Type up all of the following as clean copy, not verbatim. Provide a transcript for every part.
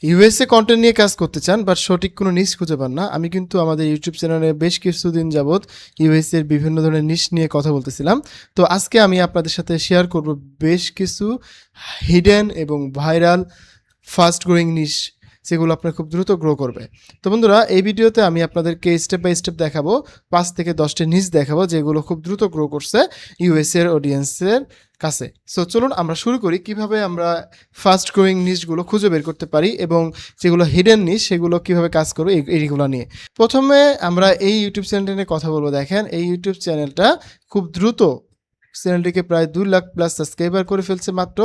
USA content নিয়ে কাজ করতে চান বাট সঠিক কোনো নিশ খুঁজে পান না। আমি কিন্তু আমাদের ইউটিউব চ্যানেলে বেশ কিছুদিন যাবৎ ইউএসএর বিভিন্ন ধরনের নিশ নিয়ে কথা বলতেছিলাম। তো আজকে আমি আপনাদের সাথে শেয়ার করব বেশ কিছু হিডেন এবং ভাইরাল ফাস্ট গ্রোয়িং নিশ, যেগুলো আপনার খুব দ্রুত গ্রো করবে। তো বন্ধুরা, এই ভিডিওতে আমি আপনাদেরকে স্টেপ বাই স্টেপ দেখাবো, 5 থেকে 10টি নিশ দেখাবো যেগুলো খুব দ্রুত গ্রো করছে ইউএসএর অডিয়েন্সের কাছে। সো চলুন আমরা শুরু করি কিভাবে আমরা ফাস্ট গ্রোয়িং নিশগুলো খুঁজে বের করতে পারি এবং যেগুলো হিডেন নিশ সেগুলো কিভাবে কাজ করবে এইগুলো নিয়ে। প্রথমে আমরা এই ইউটিউব চ্যানেলটা নিয়ে কথা বলবো। দেখেন, এই ইউটিউব চ্যানেলটা খুব দ্রুত চ্যানেলটিকে প্রায় 2 লাখ প্লাস সাবস্ক্রাইবার করে ফেলছে মাত্র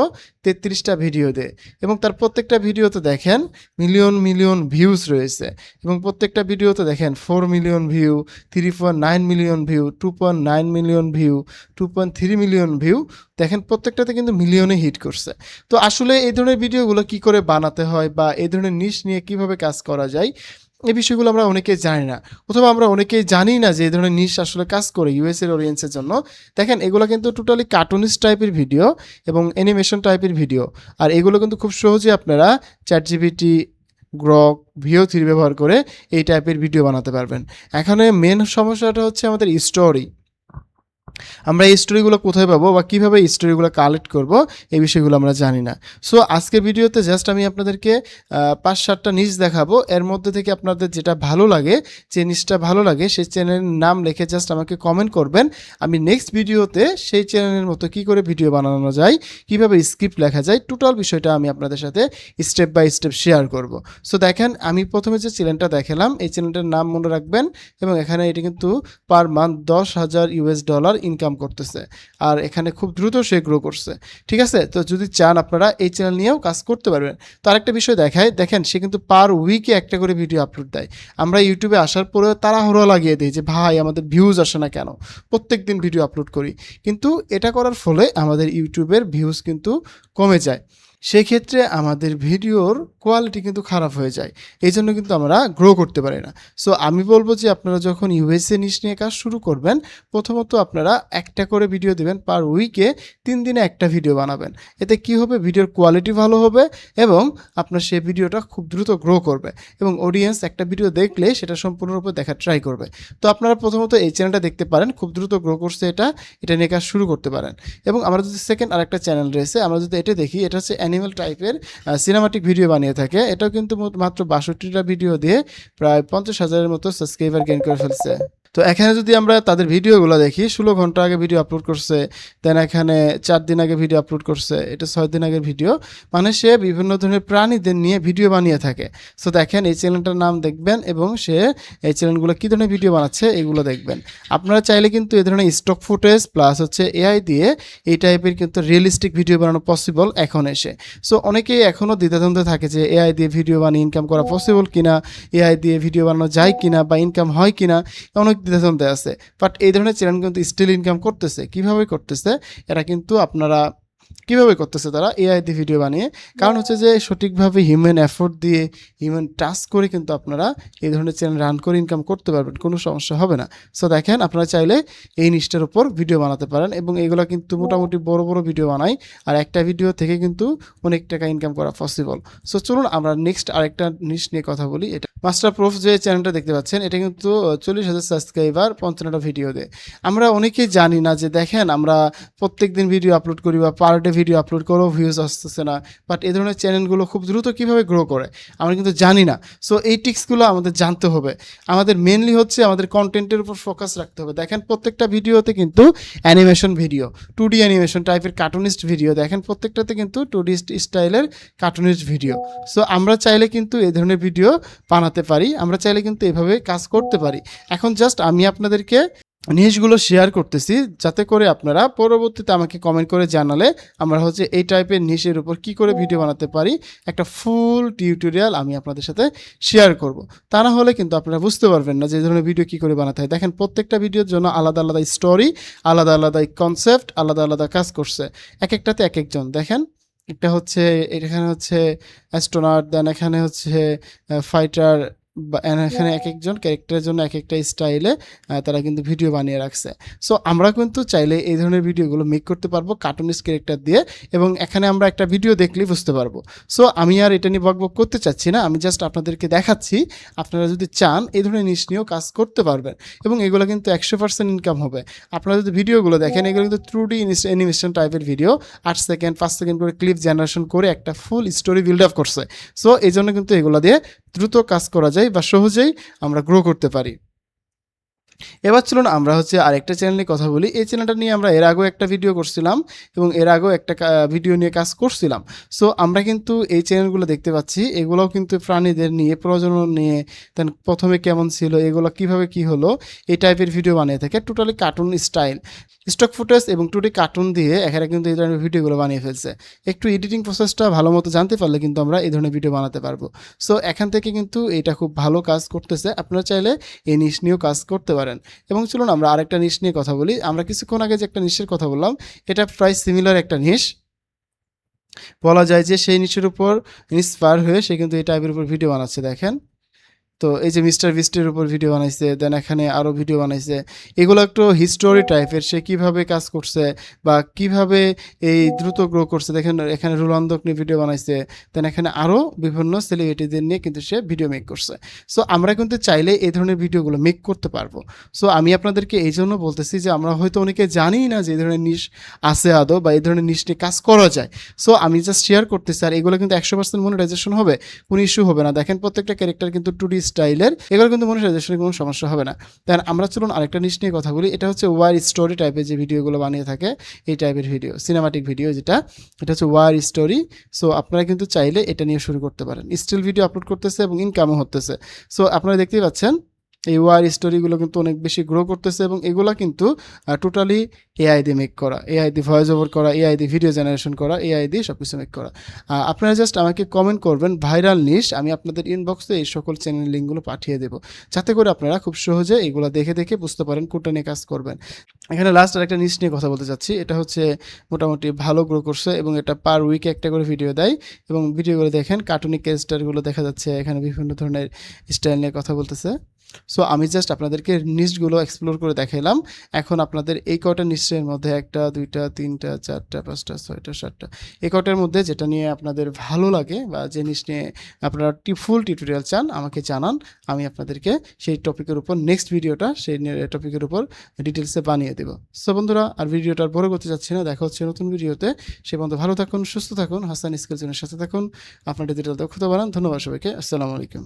33টা ভিডিও দিয়ে, এবং তার প্রত্যেকটা ভিডিওতে দেখেন মিলিয়ন মিলিয়ন ভিউজ রয়েছে, এবং প্রত্যেকটা ভিডিওতে দেখেন 4 million view, 3.9 million view, 2.9 million view, 2.3 million view. দেখেন প্রত্যেকটাতে কিন্তু মিলিয়নে হিট করছে। তো আসলে এই ধরনের ভিডিওগুলো কি করে বানাতে হয় বা এই ধরনের নিশ নিয়ে কিভাবে কাজ করা যায়, এই বিষয়গুলো আমরা অনেকেই জানি না, অথবা আমরা অনেকেই জানি না যে এই ধরনের নিশ আসলে কাজ করে ইউএসএর অডিয়েন্সের জন্য। দেখেন, এগুলো কিন্তু টোটালি কার্টুনিস্ট টাইপের ভিডিও এবং অ্যানিমেশন টাইপের ভিডিও, আর এগুলো কিন্তু খুব সহজে আপনারা চ্যাটজিপিটি, গ্রক, VO3 ব্যবহার করে এই টাইপের ভিডিও বানাতে পারবেন। এখানে মেন সমস্যাটা হচ্ছে আমাদের স্টোরি। আমরা এই স্টোরিগুলো কোথায় পাবো বা কীভাবে এই স্টোরিগুলো কালেক্ট করব, এই বিষয়গুলো আমরা জানি না। সো আজকের ভিডিওতে জাস্ট আমি আপনাদেরকে 5-7টা নিশ দেখাবো। এর মধ্যে থেকে আপনাদের যেটা ভালো লাগে, যে নিশটা ভালো লাগে, সেই চ্যানেলের নাম লিখে জাস্ট আমাকে কমেন্ট করবেন। আমি নেক্সট ভিডিওতে সেই চ্যানেলের মতো কী করে ভিডিও বানানো যায়, কীভাবে স্ক্রিপ্ট লেখা যায়, টোটাল বিষয়টা আমি আপনাদের সাথে স্টেপ বাই স্টেপ শেয়ার করব। সো দেখেন, আমি প্রথমে যে চ্যানেলটা দেখালাম, এই চ্যানেলটার নাম মনে রাখবেন, এবং এখানে এটি কিন্তু পার মান্থ $10,000 ইনকাম করতেছে, আর এখানে খুব দ্রুত সে গ্রো করছে। ঠিক আছে, তো যদি চান আপনারা এই চ্যানেল নিয়েও কাজ করতে পারবেন। তো আরেকটা বিষয় দেখায়, দেখেন সে কিন্তু পার উইকে একটা করে ভিডিও আপলোড দেয়। আমরা ইউটিউবে আসার পরেও তাড়াহুড়ো লাগিয়ে দিই যে ভাই আমাদের ভিউজ আসে না কেন, প্রত্যেক দিন ভিডিও আপলোড করি, কিন্তু এটা করার ফলে আমাদের ইউটিউবের ভিউজ কিন্তু কমে যায়। সেই ক্ষেত্রে আমাদের ভিডিওর কোয়ালিটি কিন্তু খারাপ হয়ে যায়, এই জন্য কিন্তু আমরা গ্রো করতে পারি না। সো আমি বলবো যে আপনারা যখন ইউএসএ নিশ নিয়ে কাজ শুরু করবেন, প্রথমত আপনারা একটা করে ভিডিও দেবেন, পার উইকে 3 দিনে একটা ভিডিও বানাবেন। এতে কি হবে, ভিডিওর কোয়ালিটি ভালো হবে এবং আপনার সেই ভিডিওটা খুব দ্রুত গ্রো করবে, এবং অডিয়েন্স একটা ভিডিও দেখলে সেটা সম্পূর্ণরূপে দেখার ট্রাই করবে। তো আপনারা প্রথমত এই চ্যানেলটা দেখতে পারেন, খুব দ্রুত গ্রো করছে, এটা নিয়ে কাজ শুরু করতে পারেন। এবং আমরা যদি সেকেন্ড আরেকটা চ্যানেল রয়েছে, আমরা যদি এটা দেখি, এটা হচ্ছে অ্যানিমেল টাইপের সিনেমাটিক ভিডিও বানিয়ে থাকে। এটাও কিন্তু মাত্র 62টা ভিডিও দিয়ে প্রায় 50,000-এর মতো সাবস্ক্রাইবার গেইন করে ফেলছে। তো এখানে যদি আমরা তাদের ভিডিওগুলো দেখি, 16 ঘন্টা আগে ভিডিও আপলোড করছে, দেন এখানে 4 দিন আগে ভিডিও আপলোড করছে, এটা 6 দিন আগের ভিডিও। মানে সে বিভিন্ন ধরনের প্রাণীদের নিয়ে ভিডিও বানিয়ে থাকে। সো দেখেন, এই চ্যানেলটার নাম দেখবেন এবং সে এই চ্যানেলগুলো কী ধরনের ভিডিও বানাচ্ছে এগুলো দেখবেন। আপনারা চাইলে কিন্তু এই ধরনের স্টক ফুটেজ প্লাস হচ্ছে এআই দিয়ে এই টাইপের কিন্তু রিয়েলিস্টিক ভিডিও বানানো পসিবল এখন এসে। সো অনেকেই এখনও দ্বিধাদ্বন্দ্বে থাকে যে এআই দিয়ে ভিডিও বানিয়ে ইনকাম করা পসিবল কিনা, এআই দিয়ে ভিডিও বানানো যায় কিনা বা ইনকাম হয় কিনা, অনেক দ্বিধাদ্বন্দ্বে আছে। বাট এই ধরনের চ্যানেল কিন্তু স্টিল ইনকাম করতেছে। কিভাবে করতেছে, এরা কিন্তু আপনারা কীভাবে করতেছে, তারা এআই দিয়ে ভিডিও বানিয়ে। কারণ হচ্ছে যে সঠিকভাবে হিউম্যান এফোর্ট দিয়ে, হিউম্যান টাস্ক করে কিন্তু আপনারা এই ধরনের চ্যানেল রান করে ইনকাম করতে পারবেন, কোনো সমস্যা হবে না। সো দেখেন, আপনারা চাইলে এই নিশটার উপর ভিডিও বানাতে পারেন, এবং এগুলো কিন্তু মোটামুটি বড় বড় ভিডিও বানাই, আর একটা ভিডিও থেকে কিন্তু অনেক টাকা ইনকাম করা পসিবল। সো চলুন আমরা নেক্সট আরেকটা নিশ নিয়ে কথা বলি। এটা মাস্টার প্রুফ যে চ্যানেলটা দেখতে পাচ্ছেন, এটা কিন্তু 40,000 সাবস্ক্রাইবার, 55টা ভিডিও দেয়। আমরা অনেকেই জানি না যে দেখেন, আমরা প্রত্যেক দিন ভিডিও আপলোড করি বা পার ডে ভিডিও আপলোড করেও ভিউজ আসতেছে না, বাট এই ধরনের চ্যানেলগুলো খুব দ্রুত কীভাবে গ্রো করে আমরা কিন্তু জানি না। সো এই টিক্সগুলো আমাদের জানতে হবে। আমাদের মেনলি হচ্ছে আমাদের কন্টেন্টের উপর ফোকাস রাখতে হবে। দেখেন প্রত্যেকটা ভিডিওতে কিন্তু অ্যানিমেশন ভিডিও, 2D অ্যানিমেশন টাইপের কার্টুনিস্ট ভিডিও, দেখেন প্রত্যেকটাতে কিন্তু 2D স্টাইলের কার্টুনিস্ট ভিডিও। সো আমরা চাইলে কিন্তু এই ধরনের ভিডিও বানাতে পারি, আমরা চাইলে কিন্তু এভাবে কাজ করতে পারি। এখন জাস্ট আমি আপনাদেরকে নিশগুলো শেয়ার করতেছি, যাতে করে আপনারা পরবর্তীতে আমাকে কমেন্ট করে জানালে আমরা হচ্ছে এই টাইপের নিশের উপর কি করে ভিডিও বানাতে পারি একটা ফুল টিউটোরিয়াল আমি আপনাদের সাথে শেয়ার করব। তা না হলে কিন্তু আপনারা বুঝতে পারবেন না যে এই ধরনের ভিডিও কি করে বানাতে হয়। দেখেন প্রত্যেকটা ভিডিওর জন্য আলাদা আলাদা স্টোরি, আলাদা আলাদা কনসেপ্ট, আলাদা আলাদা কাজ করছে, এক একটাতে এক একজন। দেখেন এটা হচ্ছে, এখানে হচ্ছে অ্যাস্ট্রোনট, দেন এখানে হচ্ছে ফাইটার, বা এখানে একেকজন ক্যারেক্টারের জন্য একেকটা স্টাইলে তারা কিন্তু ভিডিও বানিয়ে রাখছে। সো আমরা কিন্তু চাইলে এই ধরনের ভিডিওগুলো মেক করতে পারবো কার্টুনিস্ট ক্যারেক্টার দিয়ে, এবং এখানে আমরা একটা ভিডিও দেখলেই বুঝতে পারবো। সো আমি আর এটা নিয়ে বকবক করতে চাচ্ছি না, আমি জাস্ট আপনাদেরকে দেখাচ্ছি আপনারা যদি চান এই ধরনের নিশ নিয়েও কাজ করতে পারবেন, এবং এগুলো কিন্তু 100% ইনকাম হবে। আপনারা যদি ভিডিওগুলো দেখেন এগুলো কিন্তু 2D অ্যানিমেশন টাইপের ভিডিও, 8 সেকেন্ড 5 সেকেন্ড করে ক্লিপ জেনারেশন করে একটা ফুল স্টোরি বিল্ড আপ করছে। সো এই জন্য কিন্তু এগুলো দিয়ে দ্রুত কাজ করা যায় বা সহজেই আমরা গ্রো করতে পারি। এবার চলুন আমরা আরেকটা চ্যানেল নিয়ে কথা বলি। এই চ্যানেলটা নিয়ে আমরা এর আগেও একটা ভিডিও করছিলাম এবং এর আগেও একটা ভিডিও নিয়ে কাজ করছিলাম। সো আমরা কিন্তু এই চ্যানেলগুলো দেখতে পাচ্ছি, এগুলোও কিন্তু প্রাণীদের নিয়ে, প্রজনন নিয়ে, দেন প্রথমে কেমন ছিল, এগুলো কিভাবে কি হলো, এই টাইপের ভিডিও বানিয়ে থাকে। Totally cartoon style, stock footage এবং 2D কার্টুন দিয়ে এখানে কিন্তু এই ধরনের ভিডিওগুলো বানিয়ে ফেলছে। একটু এডিটিং প্রসেসটা ভালো মতো জানতে পারলে কিন্তু আমরা এই ধরনের ভিডিও বানাতে পারবো। সো এখান থেকে কিন্তু এটা খুব ভালো কাজ করতেছে, আপনারা চাইলে এই নিশ নিয়েও কাজ করতে পারেন। এবং চলুন আমরা আরেকটা নিশ নিয়ে কথা বলি। আমরা কিছুক্ষণ আগে যে একটা নিশের কথা বললাম, এটা প্রায় সিমিলার একটা নিশ, বলা যায় যে সেই নিশের উপর ইন্সপায়ার হয়ে সে কিন্তু এই টাইপের উপর ভিডিও বানাচ্ছে। দেখেন, তো এই যে মিস্টার বিস্টের উপর ভিডিও বানাইছে, দেন এখানে আরও ভিডিও বানাইছে। এগুলো একটু হিস্টোরি টাইপের, সে কীভাবে কাজ করছে বা কিভাবে এই দ্রুত গ্রো করছে। দেখেন এখানে রুলান্দক নিয়ে ভিডিও বানাইছে, দেন এখানে আরও বিভিন্ন সেলিব্রিটিদের নিয়ে কিন্তু সে ভিডিও মেক করছে। সো আমরা কিন্তু চাইলে এই ধরনের ভিডিওগুলো মেক করতে পারবো। সো আমি আপনাদেরকে এই জন্য বলতেছি যে আমরা হয়তো অনেকে জানি না যে এই ধরনের নিশ আছে আদৌ, বা এই ধরনের নিশ নিয়ে কাজ করা যায়। সো আমি জাস্ট শেয়ার করতেছি, আর এগুলো কিন্তু 100% মনিটাইজেশন হবে, কোনো ইস্যু হবে না। দেখেন প্রত্যেকটা ক্যারেক্টার কিন্তু 2D স্টাইলের, এগুলো কিন্তু মনিটাইজেশনের কোনো সমস্যা হবে না। দেন আমরা চলুন আরেকটা নিশ নিয়ে কথা বলি। এটা ওয়ার স্টোরি টাইপের যে ভিডিওগুলো বানিয়ে থাকে, এই টাইপের ভিডিও, সিনেমাটিক ভিডিও যেটা, এটা ওয়ার স্টোরি। সো আপনারা কিন্তু চাইলে এটা নিয়ে শুরু করতে পারেন। স্টিল ভিডিও আপলোড করতেছে এবং ইনকামও হতেছে। সো আপনারা দেখতেই পাচ্ছেন এই ওয়ার স্টোরিগুলো কিন্তু অনেক বেশি গ্রো করতেছে, এবং এগুলো কিন্তু টোটালি এআই দিয়ে মেক করা, এআই দিয়ে ভয়েস ওভার করা, এআই দিয়ে ভিডিও জেনারেশন করা, এআই দিয়ে সব কিছু মেক করা। আপনারা জাস্ট আমাকে কমেন্ট করবেন ভাইরাল নিশ, আমি আপনাদের ইনবক্সে এই সকল চ্যানেল লিঙ্কগুলো পাঠিয়ে দেবো, যাতে করে আপনারা খুব সহজে এগুলো দেখে দেখে বুঝতে পারেন কোনটা নিয়ে কাজ করবেন। এখানে লাস্ট আরেকটা নিশ নিয়ে কথা বলতে চাচ্ছি। এটা মোটামুটি ভালো গ্রো করছে, এবং এটা পার উইকে একটা করে ভিডিও দেয়, এবং ভিডিওগুলো দেখেন কার্টুনিক ক্যারেক্টারগুলো দেখা যাচ্ছে, এখানে বিভিন্ন ধরনের স্টাইল নিয়ে কথা বলতেছে। সো আমি জাস্ট আপনাদেরকে নিশগুলো এক্সপ্লোর করে দেখাইলাম। এখন আপনাদের এই কয়টা নিশ্চয়ের মধ্যে 1টা 2টা 3টা 4টা 5টা 6টা 7টা এই কয়টার মধ্যে যেটা নিয়ে আপনাদের ভালো লাগে বা যে নিশ নিয়ে আপনারা ফুল টিউটোরিয়াল চান আমাকে জানান, আমি আপনাদেরকে সেই টপিকের উপর নেক্সট ভিডিওটা সেই টপিকের উপর ডিটেলসে বানিয়ে দেবো। সো বন্ধুরা, আর ভিডিওটা বড় করতে যাচ্ছি না, দেখা হচ্ছে নতুন ভিডিওতে। সে পর্যন্ত ভালো থাকুন, সুস্থ থাকুন, হাসান স্কিল চ্যানেলের সাথে থাকুন, আপনার ডিজিটাল দক্ষতা বাড়ান। ধন্যবাদ সবাইকে, আসসালামু আলাইকুম।